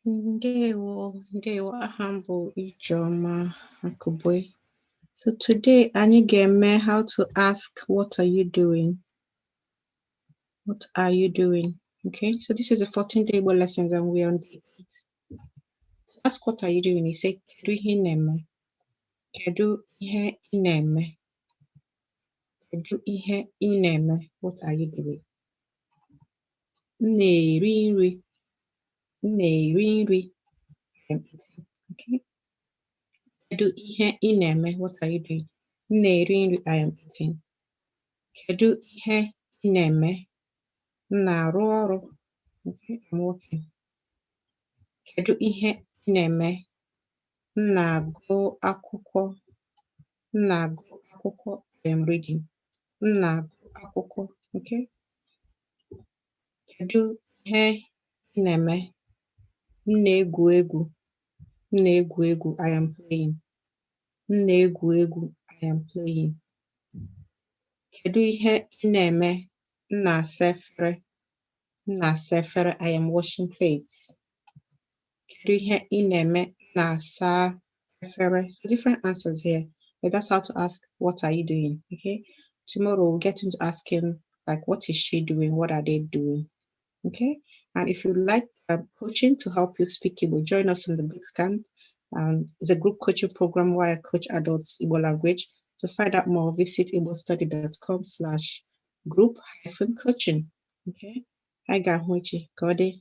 Ndewo, aha m bụ Ijeoma Akubwe. So today anyị ga-eme how to ask what are you doing? What are you doing? Okay, so this is a 14-day Igbo lessons and we're on day 8. Ask what are you doing? You say kedu ihe ị na-eme? Kedu ihe ị na-eme? Kedu ihe ị na-eme? What are you doing? M na-eri nri. M na-eri nri. Okay. Kedu ihe ị na-eme? What are you doing? M na-eri nri. I am eating. Kedu ihe ị na-eme? M na-arụ ọrụ. Okay, I'm working. Kedu ihe ị na-eme? M na-agụ akwụkwọ. M na-agụ akwụkwọ. I am reading. M na-agụ akwụkwọ. Okay. Kedu ihe ị na-eme? M na-egwu egwu. M na-egwu egwu. I am playing. M na-egwu egwu. I am playing. Kedu ihe ị na-eme? M na-asa efere. M na-asa efere. I am washing plates. Kedu ihe ị na-eme? M na-asa efere. So different answers here. But that's how to ask what are you doing. Okay. Tomorrow we'll get into asking like what is she doing? What are they doing? Okay. And if you like coaching to help you speak Igbo, join us in the boot camp. It's a group coaching program where I coach adults Igbo language. To find out more, visit igbostudy.com/group-coaching. Okay. Hi, Gahuichi. Kode.